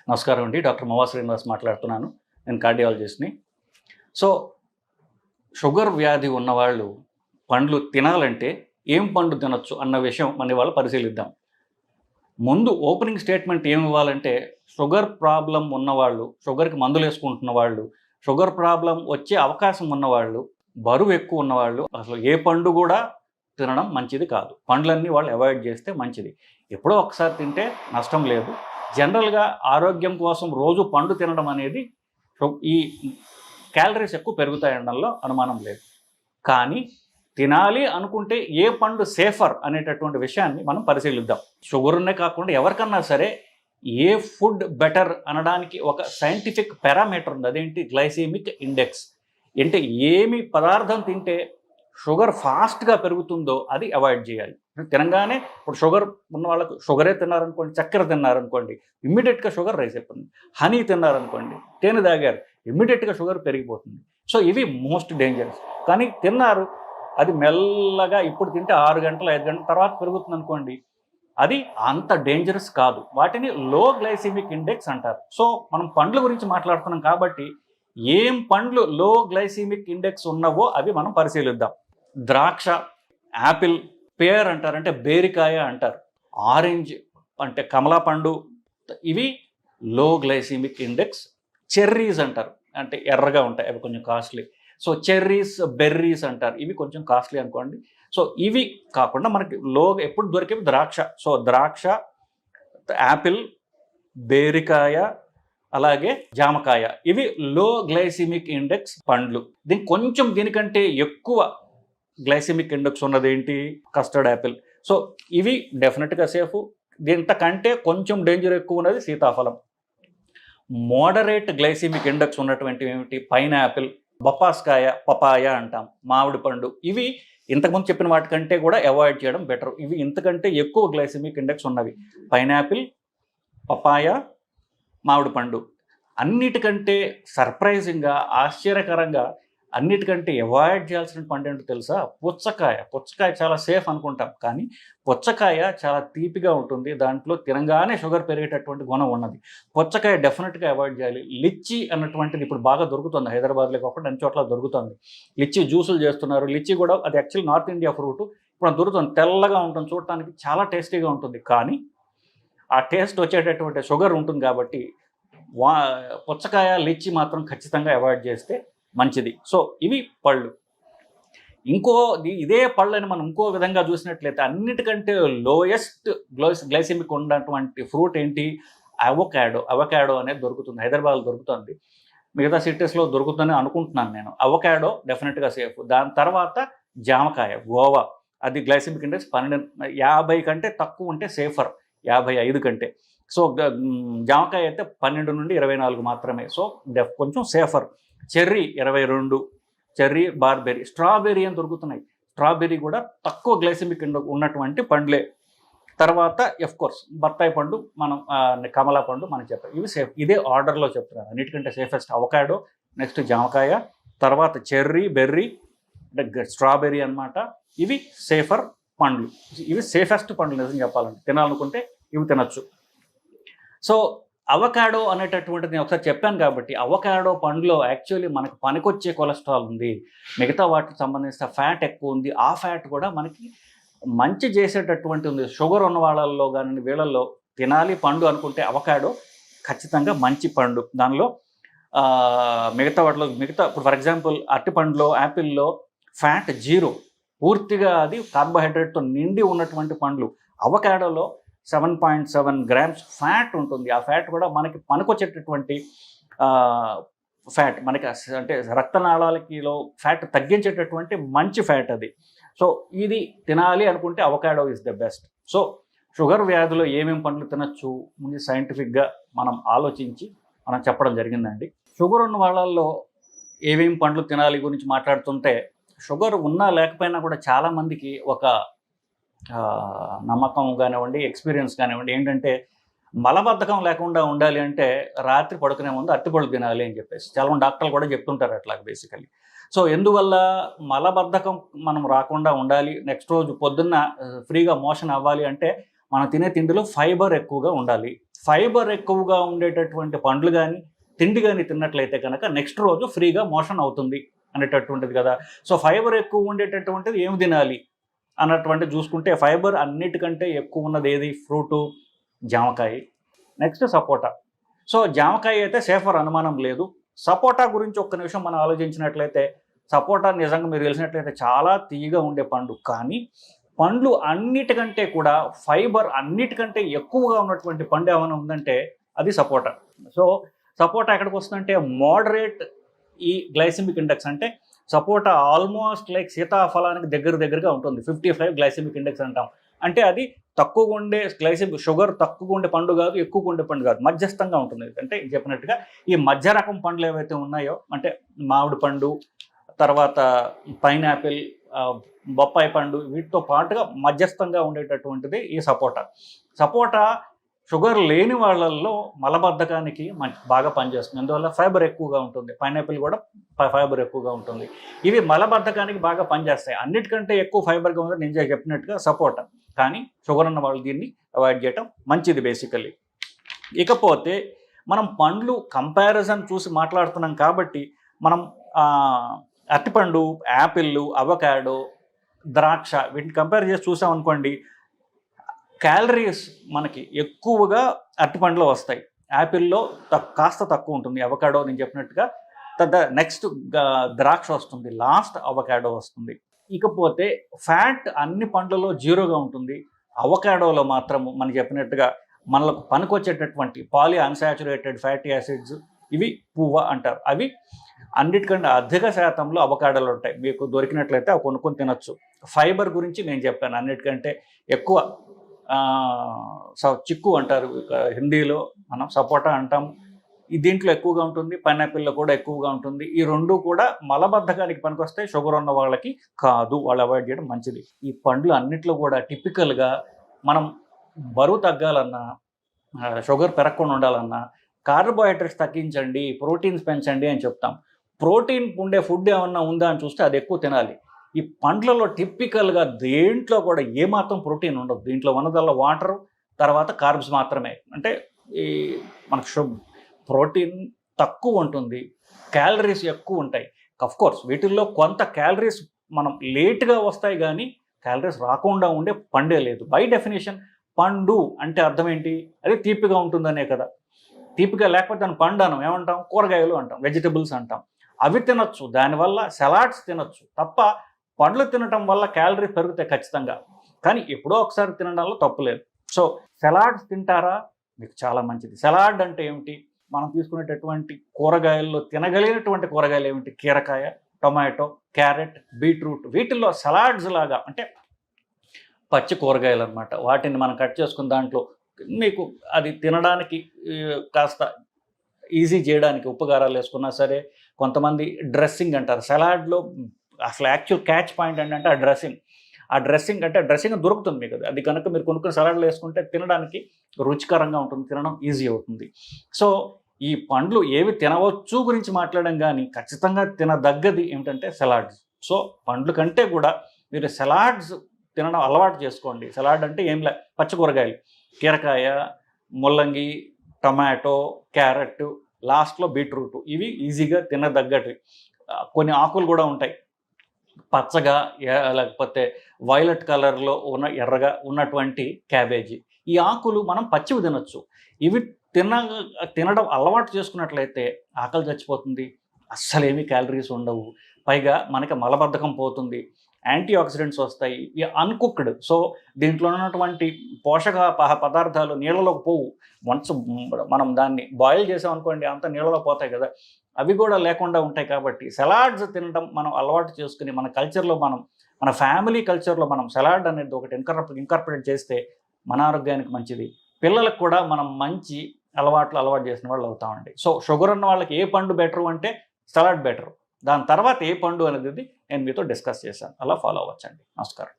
నమస్కారం అండి. డాక్టర్ మోవా శ్రీనివాస్ మాట్లాడుతున్నాను. నేను కార్డియాలజిస్ట్‌ని. సో, షుగర్ వ్యాధి ఉన్నవాళ్ళు పండ్లు తినాలంటే ఏం పండు తినొచ్చు అన్న విషయం మనం ఇవాళ పరిశీలిద్దాం. ముందు ఓపెనింగ్ స్టేట్మెంట్ ఏమి ఇవ్వాలంటే, షుగర్ ప్రాబ్లమ్ ఉన్నవాళ్ళు, షుగర్‌కి మందులేసుకుంటున్న వాళ్ళు, షుగర్ ప్రాబ్లమ్ వచ్చే అవకాశం ఉన్నవాళ్ళు, బరువు ఎక్కువ ఉన్నవాళ్ళు అసలు ఏ పండు కూడా తినడం మంచిది కాదు. పండ్లన్నీ వాళ్ళు అవాయిడ్ చేస్తే మంచిది. ఎప్పుడో ఒకసారి తింటే నష్టం లేదు. జనరల్గా ఆరోగ్యం కోసం రోజు పండు తినడం అనేది ఈ క్యాలరీస్ ఎక్కువ పెరుగుతాయనడంలో అనుమానం లేదు. కానీ తినాలి అనుకుంటే ఏ పండు సేఫర్ అనేటటువంటి విషయాన్ని మనం పరిశీలిద్దాం. షుగర్నే కాకుండా ఎవరికన్నా సరే ఏ ఫుడ్ బెటర్ అనడానికి ఒక సైంటిఫిక్ పారామీటర్ ఉంది. అదేంటి? Glycemic index. అంటే ఏమి పదార్థం తింటే షుగర్ ఫాస్ట్గా పెరుగుతుందో అది అవాయిడ్ చేయాలి. తినగానే ఇప్పుడు షుగర్ ఉన్న వాళ్ళకు షుగరే తిన్నారనుకోండి, చక్కెర తిన్నారనుకోండి, ఇమ్మీడియట్గా షుగర్ రైస్ అయిపోతుంది. హనీ తిన్నారనుకోండి, తేనె తాగారు, ఇమ్మీడియట్గా షుగర్ పెరిగిపోతుంది. సో ఇవి మోస్ట్ డేంజరస్. కానీ తిన్నారు, అది మెల్లగా ఇప్పుడు తింటే 6 గంటలు 5 గంటల తర్వాత పెరుగుతుంది అనుకోండి, అది అంత డేంజరస్ కాదు. వాటిని లో గ్లైసెమిక్ ఇండెక్స్ అంటారు. సో మనం పండ్ల గురించి మాట్లాడుతున్నాం కాబట్టి ఏం పండ్లు లో గ్లైసెమిక్ ఇండెక్స్ ఉన్నవో అవి మనం పరిశీలిద్దాం. ద్రాక్ష, యాపిల్, పేర్ అంటారు, అంటే బేరికాయ అంటారు, ఆరెంజ్ అంటే కమలా పండు, ఇవి లో గ్లైసెమిక్ ఇండెక్స్. చెర్రీస్ అంటారు, అంటే ఎర్రగా ఉంటాయి, అవి కొంచెం కాస్ట్లీ. సో చెర్రీస్, బెర్రీస్ అంటారు, ఇవి కొంచెం కాస్ట్లీ అనుకోండి. సో ఇవి కాకుండా మనకి లో ఎప్పుడు దొరికేవి ద్రాక్ష. సో ద్రాక్ష, యాపిల్, బేరికాయ, అలాగే జామకాయ, ఇవి లో గ్లైసెమిక్ ఇండెక్స్ పండ్లు. దీనికంటే ఎక్కువ గ్లైసెమిక్ ఇండెక్స్ ఉన్నది ఏంటి? Custard Apple. సో ఇవి డెఫినెట్గా సేఫ్. దీంతకంటే కొంచెం డేంజర్ ఎక్కువ ఉన్నది సీతాఫలం. మోడరేట్ గ్లైసెమిక్ ఇండెక్స్ ఉన్నటువంటి ఏమిటి? పైనాపిల్, బొప్పాస్కాయ, పపాయ అంటాం, మామిడి పండు. ఇవి ఇంతకుముందు చెప్పిన వాటికంటే కూడా అవాయిడ్ చేయడం బెటర్. ఇవి ఇంతకంటే ఎక్కువ గ్లైసెమిక్ ఇండెక్స్ ఉన్నవి. పైనాపిల్, పపాయ, మామిడి పండు. అన్నిటికంటే సర్ప్రైజింగ్గా, ఆశ్చర్యకరంగా అన్నిటికంటే అవాయిడ్ చేయాల్సిన పండు ఏంటో తెలుసా? పుచ్చకాయ. పుచ్చకాయ చాలా సేఫ్ అనుకుంటాం, కానీ పుచ్చకాయ చాలా తీపిగా ఉంటుంది. దాంట్లో తినగానే షుగర్ పెరిగేటటువంటి గుణం ఉన్నది. పుచ్చకాయ డెఫినెట్గా అవాయిడ్ చేయాలి. లిచ్చి అన్నటువంటిది ఇప్పుడు బాగా దొరుకుతుంది, హైదరాబాద్లో కాకుండా అన్ని చోట్ల దొరుకుతుంది. లిచ్చి జ్యూసులు చేస్తున్నారు. లిచ్చి కూడా అది యాక్చువల్లీ నార్త్ ఇండియా ఫ్రూట్. ఇప్పుడు దొరుకుతుంది, తెల్లగా ఉంటుంది, చూడటానికి చాలా టేస్టీగా ఉంటుంది. కానీ ఆ టేస్ట్ వచ్చేటటువంటి షుగర్ ఉంటుంది కాబట్టి పుచ్చకాయ, లిచ్చి మాత్రం ఖచ్చితంగా అవాయిడ్ చేస్తే మంచిది. సో ఇవి పళ్ళు. ఇదే పళ్ళని మనం ఇంకో విధంగా చూసినట్లయితే అన్నిటికంటే లోయెస్ట్ గ్లైసెమిక్ ఉన్నటువంటి ఫ్రూట్ ఏంటి? అవకాడో. అవకాడో అనేది దొరుకుతుంది, హైదరాబాద్లో దొరుకుతుంది, మిగతా సిటీస్లో దొరుకుతుందని అనుకుంటున్నాను నేను. అవకాడో డెఫినెట్గా సేఫ్. దాని తర్వాత జామకాయ, గోవా. అది గ్లైసెమిక్ ఇండెక్స్ 50 కంటే తక్కువ ఉంటే సేఫర్, 55 కంటే. సో జామకాయ అయితే 12 నుండి 24 మాత్రమే. సో కొంచెం safer. Cherry 22, cherry, barberry, strawberry అని దొరుకుతున్నాయి. స్ట్రాబెర్రీ కూడా తక్కువ గ్లైసెమిక్ ఉన్నటువంటి పండ్లే. తర్వాత కోర్స్ బత్తాయి పండు, మనం కమలా పండు మనం చెప్పాం. ఇవి సేఫ్. ఇదే ఆర్డర్లో చెప్తున్నాను. అన్నిటికంటే సేఫెస్ట్ అవకాడో, నెక్స్ట్ జామకాయ, తర్వాత చెర్రీ, బెర్రీ, అంటే స్ట్రాబెర్రీ అనమాట. ఇవి సేఫర్ పండ్లు. ఇవి సేఫెస్ట్ పండ్లు నిజం చెప్పాలంటే. తినాలనుకుంటే ఇవి తినచ్చు. సో అవకాడో అనేటటువంటిది నేను ఒకసారి చెప్పాను కాబట్టి, అవకాడో పండులో యాక్చువల్లీ మనకు పనికొచ్చే కొలెస్ట్రాల్ ఉంది, మిగతా వాటికి సంబంధించిన ఫ్యాట్ ఎక్కువ ఉంది. ఆ ఫ్యాట్ కూడా మనకి మంచి చేసేటటువంటి ఉంది. షుగర్ ఉన్న వాళ్ళల్లో కానీ వీళ్ళల్లో తినాలి పండు అనుకుంటే అవకాడో ఖచ్చితంగా మంచి పండు. దానిలో మిగతా వాటిలో ఇప్పుడు ఫర్ ఎగ్జాంపుల్ అరటిపండులో, యాపిల్లో ఫ్యాట్ 0, పూర్తిగా అది కార్బోహైడ్రేట్తో నిండి ఉన్నటువంటి పండ్లు. అవకాడోలో 7.7 grams ఫ్యాట్ ఉంటుంది. ఆ ఫ్యాట్ కూడా మనకి పనికొచ్చేటటువంటి ఫ్యాట్, మనకి అంటే రక్తనాళాలకిలో ఫ్యాట్ తగ్గించేటటువంటి మంచి ఫ్యాట్ అది. సో ఇది తినాలి అనుకుంటే avocado is the best. So sugar వ్యాధిలో ఏమేమి పండ్లు తినచ్చు ముందు సైంటిఫిక్గా మనం ఆలోచించి మనం చెప్పడం జరిగిందండి. షుగర్ ఉన్న వాళ్ళల్లో ఏమేమి పండ్లు తినాలి గురించి మాట్లాడుతుంటే, షుగర్ ఉన్నా లేకపోయినా కూడా చాలామందికి ఒక నమ్మకం కానివ్వండి, ఎక్స్పీరియన్స్ కానివ్వండి, ఏంటంటే మలబద్ధకం లేకుండా ఉండాలి అంటే రాత్రి పడుకునే ముందు అరటిపళ్ళు తినాలి అని చెప్పేసి చాలామంది డాక్టర్లు కూడా చెప్తుంటారు అట్లా బేసికలీ. సో ఎందువల్ల మలబద్ధకం మనం రాకుండా ఉండాలి, నెక్స్ట్ రోజు పొద్దున్న ఫ్రీగా మోషన్ అవ్వాలి అంటే మనం తినే తిండిలో ఫైబర్ ఎక్కువగా ఉండాలి. ఫైబర్ ఎక్కువగా ఉండేటటువంటి పండ్లు కానీ తిండి కానీ తిన్నట్లయితే కనుక నెక్స్ట్ రోజు ఫ్రీగా మోషన్ అవుతుంది అనేటటువంటిది కదా. సో ఫైబర్ ఎక్కువ ఉండేటటువంటిది ఏమి తినాలి అన్నటువంటి చూసుకుంటే ఫైబర్ అన్నిటికంటే ఎక్కువ ఉన్నది ఏది? ఫ్రూటు, జామకాయ, నెక్స్ట్ సపోటా. సో జామకాయ అయితే సేఫర్, అనుమానం లేదు. సపోటా గురించి ఒక్క నిమిషం మనం ఆలోచించినట్లయితే సపోటా నిజంగా మీరు తెలిసినట్లయితే చాలా తీయగా ఉండే పండు, కానీ పండ్లు అన్నిటికంటే కూడా ఫైబర్ అన్నిటికంటే ఎక్కువగా ఉన్నటువంటి పండు ఏమైనా ఉందంటే అది సపోటా. సో సపోటా ఎక్కడికి వస్తుందంటే మోడరేట్ ఈ గ్లైసెమిక్ ఇండెక్స్, అంటే సపోటా ఆల్మోస్ట్ లైక్ సీతాఫలానికి దగ్గరగా ఉంటుంది. 55 గ్లైసెమిక్ ఇండెక్స్ అంటాం. అంటే అది తక్కువగా ఉండే గ్లైసెమిక్ షుగర్ తక్కువగా ఉండే పండు కాదు, ఎక్కువగా ఉండే పండు కాదు, మధ్యస్థంగా ఉంటుంది. అంటే చెప్పినట్టుగా ఈ మధ్య రకం పండ్లు ఏవైతే ఉన్నాయో, అంటే మామిడి పండు, తర్వాత పైనాపిల్, బొప్పాయి పండు, వీటితో పాటుగా మధ్యస్థంగా ఉండేటటువంటిది ఈ సపోటా. సపోటా షుగర్ లేని వాళ్ళల్లో మలబద్ధకానికి బాగా పనిచేస్తుంది, అందువల్ల ఫైబర్ ఎక్కువగా ఉంటుంది. పైనాపిల్ కూడా ఫైబర్ ఎక్కువగా ఉంటుంది. ఇవి మలబద్ధకానికి బాగా పనిచేస్తాయి. అన్నిటికంటే ఎక్కువ ఫైబర్గా ఉంది నేను చెప్పినట్టుగా సపోటా, కానీ షుగర్ ఉన్న వాళ్ళు దీన్ని అవాయిడ్ చేయటం మంచిది బేసికల్లీ. ఇకపోతే మనం పండ్లు కంపారిజన్ చూసి మాట్లాడుతున్నాం కాబట్టి మనం అరటిపండు, యాపిల్, అవకాడో, ద్రాక్ష వీటిని కంపేర్ చేసి చూసామనుకోండి, క్యాలరీస్ మనకి ఎక్కువగా అరటిపండులో వస్తాయి. యాపిల్లో కాస్త తక్కువ ఉంటుంది, అవకాడో నేను చెప్పినట్టుగా. నెక్స్ట్ ద్రాక్ష వస్తుంది, లాస్ట్ అవకాడో వస్తుంది. ఇకపోతే ఫ్యాట్ అన్ని పండ్లలో 0గా ఉంటుంది. అవకాడోలో మాత్రము మనం చెప్పినట్టుగా మనకు పనికొచ్చేటటువంటి పాలీ అన్సాచురేటెడ్ ఫ్యాటీ యాసిడ్స్, ఇవి పువ్వ అంటారు, అవి అన్నిటికంటే అధిక శాతంలో అవకాడోలు ఉంటాయి. మీకు దొరికినట్లయితే అవి కొనుక్కొని తినొచ్చు. ఫైబర్ గురించి నేను చెప్పాను, అన్నిటికంటే ఎక్కువ చిక్కు అంటారు హిందీలో, మనం సపోటా అంటాం, దీంట్లో ఎక్కువగా ఉంటుంది. పైనాపిల్లో కూడా ఎక్కువగా ఉంటుంది. ఈ రెండు కూడా మలబద్ధకానికి పనికొస్తాయి, షుగర్ ఉన్న వాళ్ళకి కాదు, వాళ్ళు అవాయిడ్ చేయడం మంచిది. ఈ పండ్లు అన్నిట్లో కూడా టిపికల్గా మనం బరువు తగ్గాలన్నా, షుగర్ పెరగకుండా ఉండాలన్నా కార్బోహైడ్రేట్స్ తగ్గించండి, ప్రోటీన్స్ పెంచండి అని చెప్తాం. ప్రోటీన్ ఉండే ఫుడ్ ఏమన్నా ఉందా అని చూస్తే అది ఎక్కువ తినాలి. ఈ పండ్లలో టిపికల్గా దేంట్లో కూడా ఏమాత్రం ప్రోటీన్ ఉండదు. దీంట్లో ఉన్నదల్లా వాటరు, తర్వాత కార్బ్స్ మాత్రమే. అంటే ఈ మనకు ప్రోటీన్ తక్కువ ఉంటుంది, క్యాలరీస్ ఎక్కువ ఉంటాయి. అఫ్కోర్స్ వీటిల్లో కొంత క్యాలరీస్ మనం లేట్గా వస్తాయి, కానీ క్యాలరీస్ రాకుండా ఉండే పండే లేదు. బై డెఫినేషన్ పండు అంటే అర్థం ఏంటి? అది తీపిగా ఉంటుందనే కదా. తీపిగా లేకపోతే దాన్ని పండు అనం, ఏమంటాం? కూరగాయలు అంటాం, వెజిటబుల్స్ అంటాం. అవి తినొచ్చు, దానివల్ల సలాడ్స్ తినొచ్చు తప్ప పండ్లు తినటం వల్ల క్యాలరీ పెరుగుతాయి ఖచ్చితంగా, కానీ ఎప్పుడో ఒకసారి తినడంలో తప్పులేదు. సో సలాడ్స్ తింటారా? మీకు చాలా మంచిది. సలాడ్ అంటే ఏమిటి? మనం తీసుకునేటటువంటి కూరగాయల్లో తినగలిగినటువంటి కూరగాయలు ఏమిటి? కీరకాయ, టొమాటో, క్యారెట్, బీట్రూట్, వీటిల్లో సలాడ్స్ లాగా అంటే పచ్చి కూరగాయలు అనమాట. వాటిని మనం కట్ చేసుకున్న దాంట్లో మీకు అది తినడానికి కాస్త ఈజీ చేయడానికి ఉప్పు కారాలు వేసుకున్నా సరే. కొంతమంది డ్రెస్సింగ్ అంటారు సలాడ్లో, అసలు యాక్చువల్ క్యాచ్ పాయింట్ ఏంటంటే ఆ డ్రెస్సింగ్ అంటే డ్రెస్సింగ్ దొరుకుతుంది మీకు, అది కనుక మీరు కొనుక్కుని సలాడ్లో వేసుకుంటే తినడానికి రుచికరంగా ఉంటుంది, తినడం ఈజీ అవుతుంది. సో ఈ పండ్లు ఏవి తినవచ్చు గురించి మాట్లాడడం, కానీ ఖచ్చితంగా తినదగ్గది ఏమిటంటే సలాడ్స్. సో పండ్ల కంటే కూడా మీరు సలాడ్స్ తినడం అలవాటు చేసుకోండి. సలాడ్ అంటే ఏం లే, పచ్చి కూరగాయలు, కీరకాయ, ముల్లంగి, టొమాటో, క్యారెట్, లాస్ట్లో బీట్రూట్, ఇవి ఈజీగా తినదగ్గటి. కొన్ని ఆకులు కూడా ఉంటాయి పచ్చగా, లేకపోతే వైలెట్ కలర్లో ఉన్న ఎర్రగా ఉన్నటువంటి క్యాబేజీ. ఈ ఆకులు మనం పచ్చివి తినొచ్చు. ఇవి తినడం అలవాటు చేసుకున్నట్లయితే ఆకలి చచ్చిపోతుంది, అస్సలేమీ క్యాలరీస్ ఉండవు, పైగా మనకి మలబద్ధకం పోతుంది, యాంటీ ఆక్సిడెంట్స్ వస్తాయి. ఇవి అన్కుక్డ్, సో దీంట్లో ఉన్నటువంటి పోషక పదార్థాలు నీళ్ళలోకి పోవు. వన్స్ మనం దాన్ని బాయిల్ చేసామనుకోండి అంత నీళ్ళలో పోతాయి కదా, అవి కూడా లేకుండా ఉంటాయి. కాబట్టి సలాడ్స్ తినడం మనం అలవాటు చేసుకుని మన కల్చర్లో, మన ఫ్యామిలీ కల్చర్లో మనం సలాడ్ అనేది ఒకటి ఇంకార్పొరేట్ చేస్తే మన ఆరోగ్యానికి మంచిది. పిల్లలకు కూడా మనం మంచి అలవాటు చేసిన వాళ్ళు అవుతామండి. సో షుగర్ ఉన్న వాళ్ళకి ఏ పండు బెటరు అంటే సలాడ్ బెటరు. దాని తర్వాత ఏ పండు అనేది నేను మీతో డిస్కస్ చేశాను, అలా ఫాలో అవ్వచ్చండి. నమస్కారం.